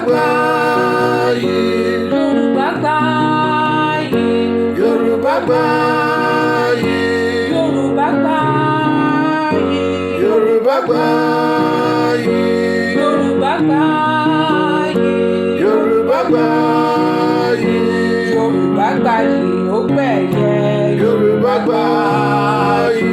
GBAYI, Yorùbá GBAYI, Yorùbá GBAYI, Yorùbá GBAYI, Yorùbá GBAYI, Yorùbá GBAYI, Yorùbá GBAYI, Yorùbá GBAYI ó gbẹ̀yẹ. Yorùbá GBAYI,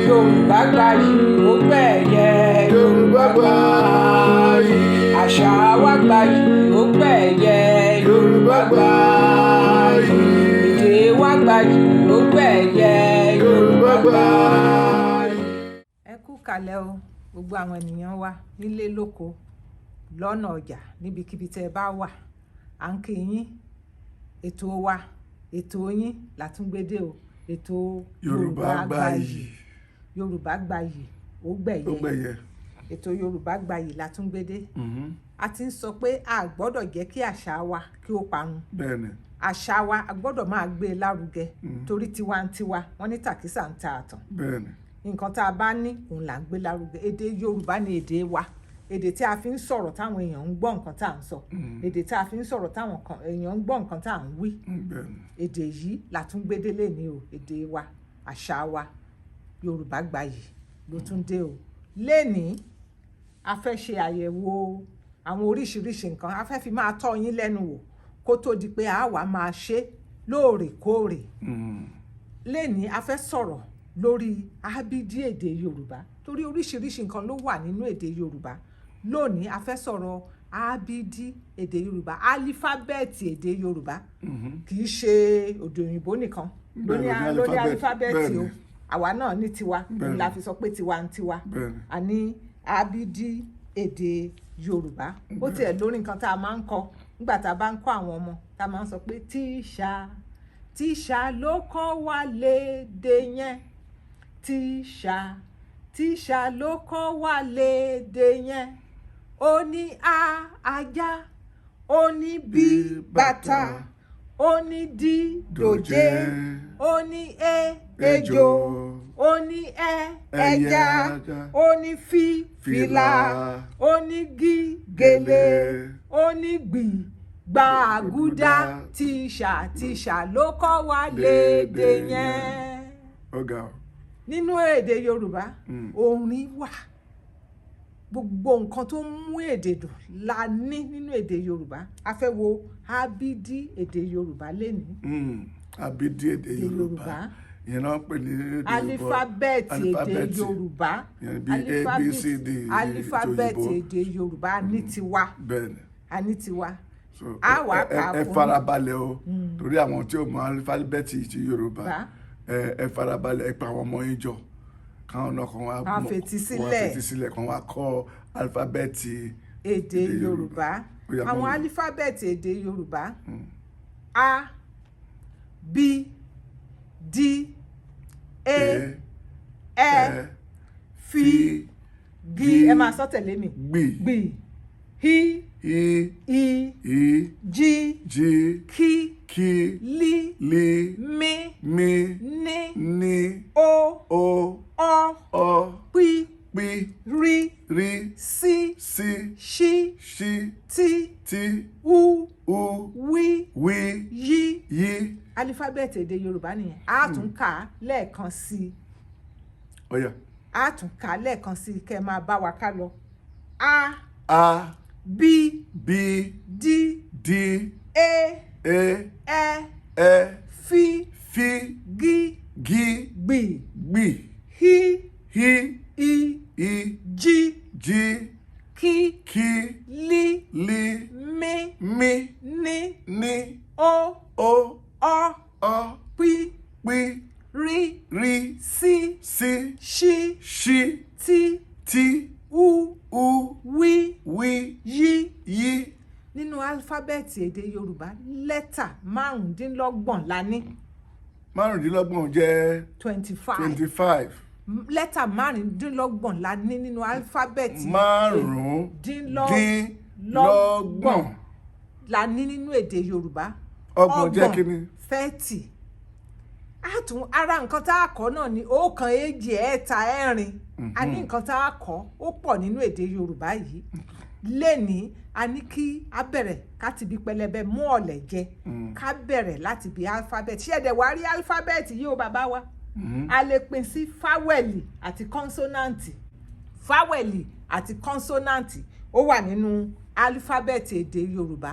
Yorùbá GBAYI ó gbẹ̀yẹ. Yorùbá GBAYI, Àṣà wa GBAYI ó gbẹ̀yẹ. Yorùbá GBAYI, Èdè wa GBAYI ó gbẹ̀yẹ. Yorùbá GBAYI. Ẹ kú kalẹ̀ o gbogbo àwọn ènìyàn wa nílé lóko lọ́nà ọjà níbikíbi tẹ́ ẹ bá wà, à ń kí yín. Ètò wa, ètò yín látúngbédé o, ètò Yorùbá GBAYI, Yorùbá GBAYI ó gbẹ̀yẹ. gbẹ̀yẹ. Ètò Yorùbá GBAYI látúngbédé. A ti ń sọ pé a gbọ́dọ̀ jẹ́ kí àṣà wa kí ó parun. Bẹ́ẹ̀ni. Àṣà wa a gbọ́dọ̀ máa gbé e lárugẹ torí tiwantiwa wọ́n ní tàkísà ń ta àtàn. Bẹ́ẹ̀ni. Nǹkan tá a bá ní òun là ń gbé lárugẹ. Èdè Yorùbá ni èdè wa, èdè tí a fi ń sọ̀rọ̀ táwọn èèyàn ń gbọ́ nǹkan tá à ń sọ, èdè tí a fi ń sọ̀rọ̀ táwọn èèyàn ń gbọ́ nǹkan tá à ń wí. Bẹ́ẹ̀ni. Èdè yìí látúngbédé lẹ́ni o, èdè wa, àṣà wa, Yorùbá GBAYI ló tún dé o. Lẹ́ni a fẹ́ ṣe àyẹ̀wò àwọn oríṣiríṣi nǹkan, a fẹ́ fi máa tọ́ yín lẹ́nu wò kó tó di pé a wá máa ṣe lóòrèkóòrè. Lẹ́ni a fẹ́ sọ̀rọ̀ lórí ábídí èdè Yorùbá torí oríṣiríṣi nǹkan ló wà nínú èdè Yorùbá. Lónìí a fẹ́ sọ̀rọ̀ ábídí èdè Yorùbá, álífábẹ́ẹ̀tì èdè Yorùbá. Kì í ṣe èdè òyìnbó nìkan lórí álífábẹ́ẹ̀tì o, àwa náà ní tiwa, la fi sọ pé tiwantiwa. A ní ábídí èdè Yorùbá. Ó tiẹ̀ lórí nǹkan tá a máa ń kọ nígbà tá a bá ń kọ́ àwọn ọmọ, tá a máa ń sọ pé tíṣà ló kọ́ wa lédè yẹn, tíṣà ló kọ́ wa lédè yẹn. Ó ní ajá, ó ní bí bàtà, ó ní dòjé, ó ní ejò, ó ní ẹja, ó ní fìlà, ó ní gèlè, ó ní gbàgúdá. Tíṣà ló kọ́ wa lédè yẹn. Nínú èdè Yorùbá orin wà, gbogbo nǹkan tó mú èdè dùn la ní nínú èdè Yorùbá. A fẹ́ wo ábídí èdè Yorùbá lénìí. Ábídí èdè Yorùbá ìyẹn náà pè ní álífábẹ́ẹ̀tì èdè Yorùbá, álífábẹ́ẹ̀tì èdè Yorùbá ní tiwa, a ní tiwa. A wà kà á fún ẹ farabalẹ̀ o torí àwọn tí ò mọ álífábẹ́ẹ̀tì ti Yorùbá, ẹ farabalẹ̀, ẹ pa àwọn ọmọ yín jọ káwọn náà kan wá fetí sílẹ̀ kan wá kọ́ álífábẹ́ẹ̀tì èdè Yorùbá. Àwọn álífábẹ́ẹ̀tì èdè Yorùbá: A, B, D, E, F, G. Ẹ máa sọ tẹ̀lé mi. Gbì, H, I, J, K, L, M, N, O, P, R, C, Š, T, U, W, Y. Álífábẹ́ẹ̀tì èdè Yorùbá nìyẹn. A tún kà á lẹ́ẹ̀kan sí i. A tún kà á lẹ́ẹ̀kan sí i kẹ́ ẹ máa bá wa ká lọ. A, B, D, E, F, G, gbì, H, I, J, K, L, M, N, O, P, R, C, Š, T, U, W, Y. Nínú álífábẹ́ẹ̀tì èdè Yorùbá lẹ́tà márùndínlọ́gbọ̀n la ní. Márùndínlọ́gbọ̀n jẹ́ 25. Lẹ́tà márùndínlọ́gbọ̀n la ní nínú álífábẹ́ẹ̀tì márùndínlọ́gbọ̀n la ní nínú èdè Yorùbá. Ọgbọ̀n jẹ́ kí ni? 30. Ara nǹkan tá a kọ́ náà ni ọ̀kan, èjì, ẹ̀ta, ẹ̀rin. A ní nǹkan tá a kọ́ ó pọ̀ nínú èdè Yorùbá yìí. lẹ́ni a ní kí a bẹ̀rẹ̀ láti bí pẹlẹbẹ mú ọ̀lẹ̀ jẹ ká bẹ̀rẹ̀ láti bí alifábẹ́ẹ̀tì ṣẹ̀dẹ̀ wá rí alifábẹ́ẹ̀tì yìí ó bàbá wa a lè pín sí fáwẹ̀lì àti kọ́nsọ́nàǹtì fáwẹ̀lì àti kọ́nsọ́nàǹtì ó wà nínú alifábẹ́ẹ̀tì èdè Yorùbá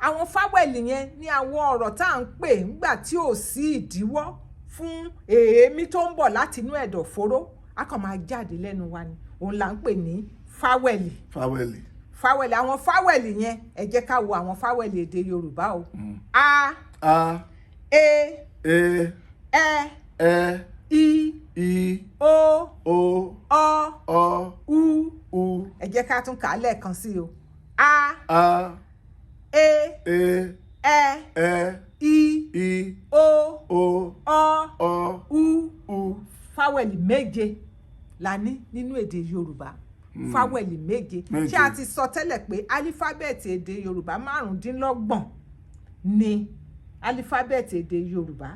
àwọn fáwẹ̀lì yẹn ní àwọn ọ̀rọ̀ tá à ń pè nígbà tí ò sí ìdíwọ́ fún èémí tó ń bọ̀ láti inú ẹ̀dọ̀fóró a kàn máa jáde lẹ́nu wa ni òun là ń pè ní fáwẹ̀lì. fáwẹ̀lì àwọn fáwẹ̀lì yẹn ẹ jẹ́ ká wo àwọn fáwẹ̀lì èdè Yorùbá o. A E Ẹ I O Ọ U ẹ jẹ́ ká tún kà á lẹ́ẹ̀kan sí o. A E Ẹ I O Ọ U fáwẹ̀lì méje la ní nínú èdè Yorùbá fáwẹ̀lì méje ṣé a ti sọ tẹ́lẹ̀ pé alifábẹ́ẹ̀tì èdè Yorùbá 25 ni alifábẹ́ẹ̀tì èdè Yorùbá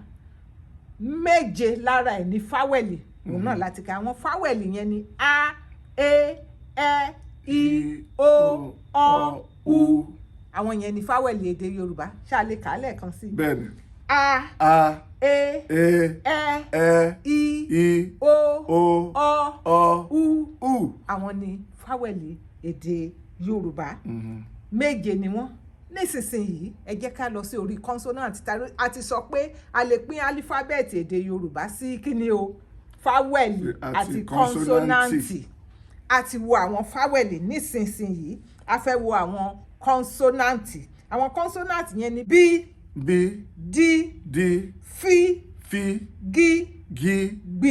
méje lára ẹ̀ ní fáwẹ̀lì òun náà láti ka àwọn fáwẹ̀lì yẹn ni A E Ẹ I O Ọ U àwọn yẹn ni fáwẹ̀lì èdè Yorùbá ṣá lè kà á lẹ́ẹ̀kan sí i. bẹ́ẹ̀ni. A E Ẹ I O Ọ U àwọn ni fáwẹ̀lì èdè Yorùbá méje ni wọ́n nísinsìnyí ẹ jẹ́ ká lọ sí orí consonant a ti sọ pé a lè pín alifábẹ́ẹ̀tì èdè Yorùbá sí kíni o fáwẹ̀lì àti kọ́nsọ́nàǹtì a ti wo àwọn fáwẹ̀lì nísinsìnyí a fẹ́ wo àwọn kọ́nsọ́nàǹtì àwọn kọ́nsọ́nàǹtì yẹn ni b d f g gb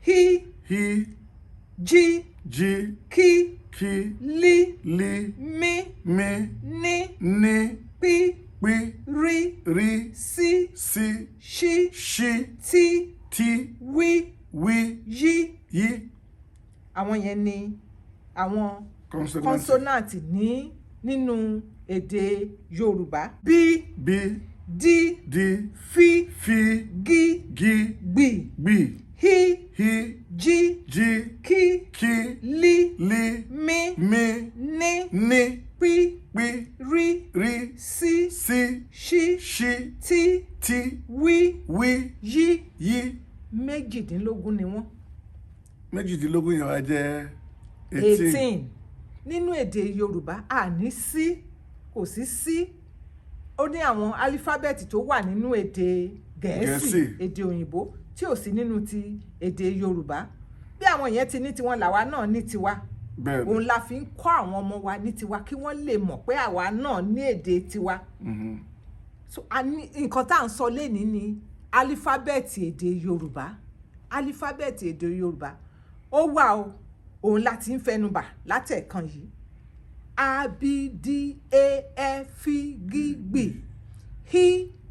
h j k l m n p r s sh t w y àwọn yẹn ni àwọn kọ́nsọ́nàǹtì nínú èdè Yorùbá b d f g b h j k l m n p r s sh t w y méjìdínlógún ni wọ́n. méjìdínlógún yẹn wá jẹ́ 18 nínú èdè Yorùbá àní sí kò sí ó ní àwọn alifábẹ́ẹ̀tì tó wà nínú èdè Gẹ̀ẹ́sì èdè òyìnbó tí ò sí nínú ti èdè Yorùbá bí àwọn yẹn ti ní tiwọn làwa náà ní tiwa òun la fi ń kọ́ àwọn ọmọ wa ní tiwa kí wọ́n lè mọ̀ pé àwa náà ní èdè tiwa so nǹkan tá à ń sọ lénìí ni alifábẹ́ẹ̀tì èdè Yorùbá alifábẹ́ẹ̀tì èdè Yorùbá ó wà o òun láti ń fẹnubà látẹ̀kan yìí A B D E F G B H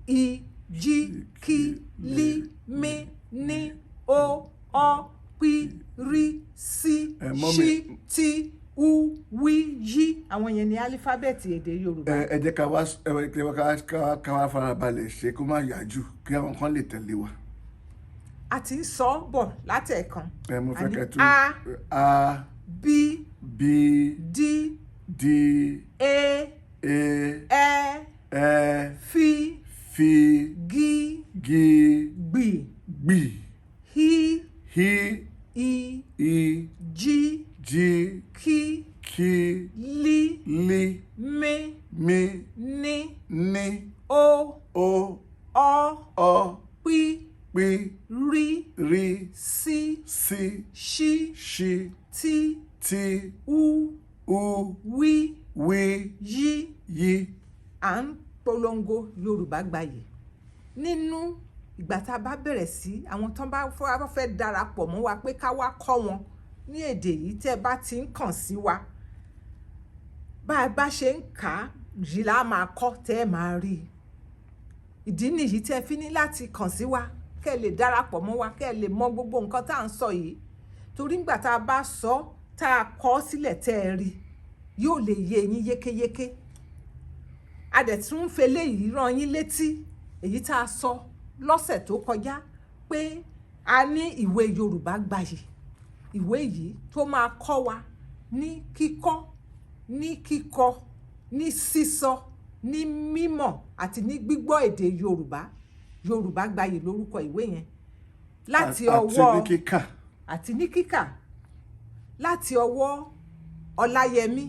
I J K L M N O Ọ P R S Sh T U W Y àwọn yẹn ni alifábẹ́ẹ̀tì èdè Yorùbá. ẹ jẹ́ ká wá farabalẹ̀ ṣe kó má yájú kí àwọn kan lè tẹ̀lé wa. a ti ń sọ bọ̀ látẹ̀kan. mo fẹ́ kẹ́ tún A B D E F G B H I J K L M N O Ọ P R S Sh T U W Y à ń polongo Yorùbá Gbayì nínú ìgbà tá a bá bẹ̀rẹ̀ sí àwọn tán bá fẹ́ darapọ̀ mọ́ wa pé ká wá kọ́ wọn ní èdè yìí tẹ́ ẹ bá ti ń kàn sí wa bá a bá ṣe ń kà á yìí là á máa kọ́ tẹ́ ẹ máa rí i ìdí nìyí tẹ́ ẹ fi ní láti kàn sí wa kẹ́ ẹ lè darapọ̀ mọ́ wa kẹ́ ẹ lè mọ gbogbo nǹkan tá à ń sọ yìí torí nígbà tá a bá sọ tá a kọ sílẹ̀ tẹ́ ẹ rí yóò lè yé yín yékéyéké a dẹ̀ tún ń fẹ́ léyìí rán yín létí èyí tá a sọ lọ́sẹ̀ tó kọjá pé a ní ìwé Yorùbá Gbayì ìwé yìí tó máa kọ́ wa ní kíkọ́, ní kíkọ, ní sísọ, ní mímọ̀ àti ní gbígbọ́ èdè Yorùbá. Yorùbá Gbayì lórúkọ ìwé yẹn. Láti ọwọ́ àti ní kíkà láti ọwọ́ Ọláyẹmí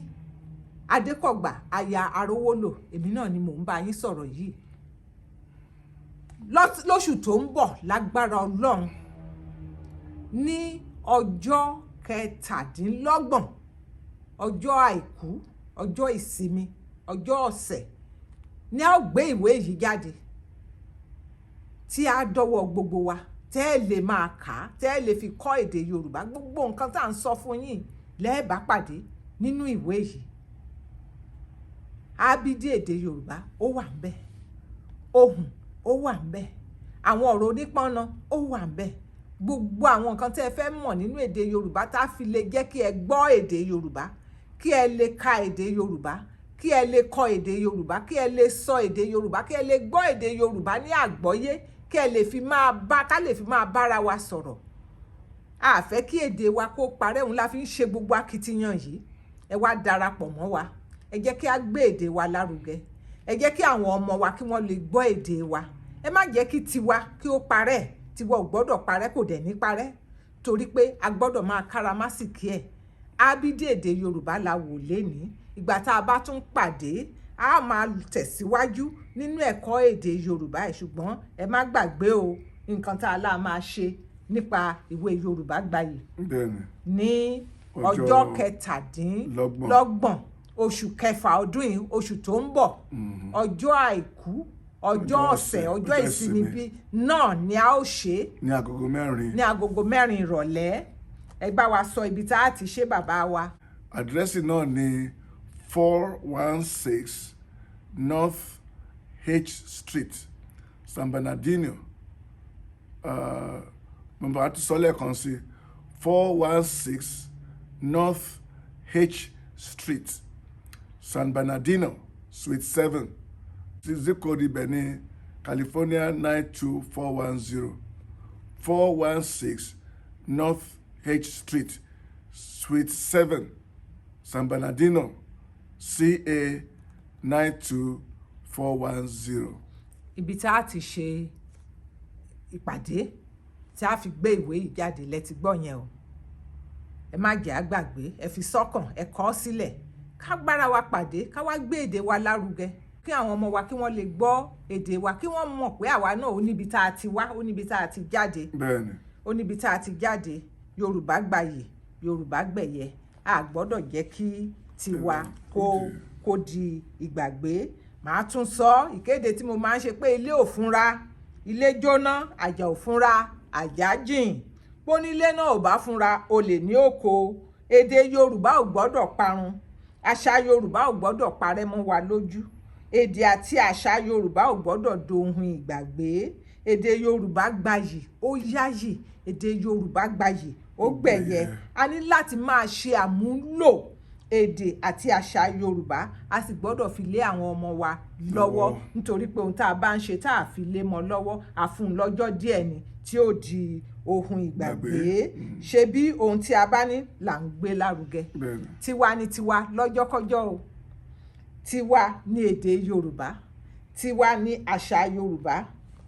Adékọ̀gbà aya Arowolo. Èmi náà ni mò ń bá yín sọ̀rọ̀ yìí. Lóṣù tó ń bọ̀ lágbára Ọlọ́run ní ọjọ́ 27 ọjọ́ àìkú, ọjọ́ ìsinmi, ọjọ́ ọ̀sẹ̀ ni a ó gbé ìwé yìí jáde tí a dọ́wọ́ gbogbo wa tẹ́ ẹ lè máa kà á, tẹ́ ẹ lè fi kọ́ èdè Yorùbá. Gbogbo nǹkan tá à ń sọ fún yín lẹ́ẹ̀bá pàdé nínú ìwé yìí. Ábídí èdè Yorùbá ó wà ń bẹ̀, ohùn ó wà ń bẹ̀, àwọn ọ̀rọ̀ onípọ́nà ó wà ń bẹ̀. Gbogbo àwọn nǹkan tẹ́ ẹ fẹ́ mọ̀ nínú èdè Yorùbá tá a fi lè jẹ́ kí ẹ gbọ́ èdè Yorùbá, kí ẹ lè ka èdè Yorùbá, kí ẹ lè kọ èdè Yorùbá, kí ẹ lè sọ èdè Yorùbá, kí ẹ lè gbọ́ èdè Yorùbá ní àgbọ́yé, kí ẹ lè fi máa bára wa sọ̀rọ̀. A fẹ́ kí èdè wa kó parẹ́, òun la fi ń ṣe gbogbo akitiyan yìí. Ẹ wá darapọ̀ mọ́ wa. Ẹ jẹ́ kí a gbé èdè wa lárugẹ. Ẹ jẹ́ kí àwọn ọmọ wa kí wọ́n lè gbọ́ èdè wa. Ẹ má jẹ́ kí tiwa kí ó parẹ́. Tiwa ò gbọ́dọ̀ parẹ́, kò dẹ̀ ní parẹ́, torí pé a gbọ́dọ̀ máa káràmásìkí ẹ̀. Ábídí èdè Yorùbá la wò lénìí. Ìgbà tá a bá tún pàdé, a máa tẹ̀síwájú nínú ẹ̀kọ́ èdè Yorùbá ẹ̀. Ṣùgbọ́n ẹ má gbàgbé o, nǹkan tá a lá máa ṣe nípa ìwé Yorùbá Gbayì ní ọjọ́ 27 oṣù kẹfà ọdún yìí, oṣù tó ń bọ̀, ọjọ́ àìkú, ọjọ́ ọ̀sẹ̀, ọjọ́ ìsinmi bí náà ni a ó ṣe ní agogo 4 ìrọ̀lẹ́. Ẹ bá wa sọ ibi tá a ti ṣe, bàbá wa. Àdírẹ́sì náà ni 416 North H Street, San Bernardino. Mo bá ti sọ lẹ́ẹ̀kan sí 416 North H Street, San Bernardino, Suite 7. Zip code ibẹ̀ ní California 92410. 416 North H Street, Suite 7, San Bernardino, CA 92410. Ibi tá a ti ṣe ìpàdé tí a fi gbé ìwé yìí jáde lẹ ti gbọ́ yẹn o. Ẹ má jẹ́ àgbàgbé, ẹ fi sọ́kàn, ẹ kọ sílẹ̀. Ká gbára wa pàdé, ká wá gbé èdè wa lárugẹ, kí àwọn ọmọ wa kí wọ́n lè gbọ́ èdè wa, kí wọ́n mọ̀ pé àwa náà ó níbi tá a ti wá, ó níbi tá a ti jáde. Bẹ́ẹ̀ni. Ó níbi tá a ti jáde. Yorùbá Gbayì, Yorùbá gbẹ̀yẹ. A gbọ́dọ̀ jẹ́ kí tiwa kó di ìgbàgbé. Màá tún sọ ìkéde tí mo máa ń ṣe pé ilé ò fúnra, ilé jóná, àjà ò fúnra, àjà jìn. Bónílé náà ò bá fúnra, olè ní oko. Èdè Yorùbá ò gbọ́dọ̀ parun. Àṣà Yorùbá ò gbọ́dọ̀ parẹ́ mọ́ wa lójú. Èdè àti àṣà Yorùbá ò gbọ́dọ̀ dohun ìgbàgbé. Èdè Yorùbá Gbayì ó yáyì. Èdè Yorùbá Gbayì ó gbẹ̀yẹ. A ní láti máa ṣe àmúlò èdè àti àṣà Yorùbá. A sì gbọ́dọ̀ fi lé àwọn ọmọ wa lọ́wọ́, nítorí pé ohun tá a bá ń ṣe tá a fi lé mọ́ lọ́wọ́, a fún un lọ́jọ́ díẹ̀ ni tí ó di ohun ìgbàgbé. Ṣe bí ohun tí a bá ní là ń gbé lárugẹ. Tiwa ni tiwa lọ́jọ́kọ́jọ́ o. Tiwa ni èdè Yorùbá. Tiwa ni àṣà Yorùbá.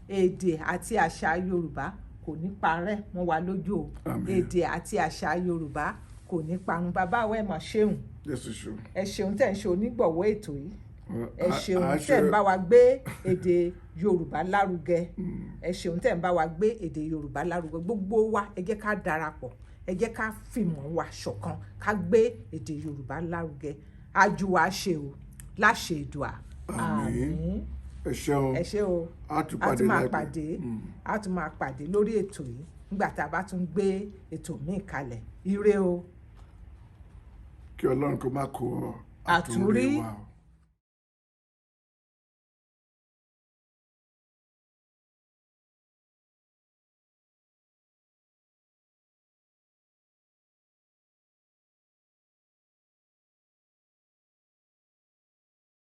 Èdè àti àṣà Yorùbá kò ní parẹ́ mọ́ wa lójú o. Èdè àti àṣà Yorùbá kò ní parun. Bàbá wa ẹ mà ṣeun. Ẹ ṣeun tẹ̀ ń ṣe onígbọ̀wọ́ ètò yìí. Ẹ ṣeun tẹ̀ ń bá wa gbé èdè Yorùbá lárugẹ. Ẹ ṣeun tẹ̀ ń bá wa gbé èdè Yorùbá lárugẹ. Gbogbo wa ẹ jẹ́ ká darapọ̀, ẹ jẹ́ ká fìmọ̀ wa ṣọ̀kan, ká gbé èdè Yorùbá lárugẹ. Àjùwà ṣe o, láṣẹ Èdùà. Àmín. Ẹ ṣeun. Ẹ ṣé o. A tún máa pàdé lórí ètò yìí nígbà tá a bá tún gbé ètò míì kalẹ̀. Ire o. Kí Ọlọ́run kó má kó àtúnrí wa o.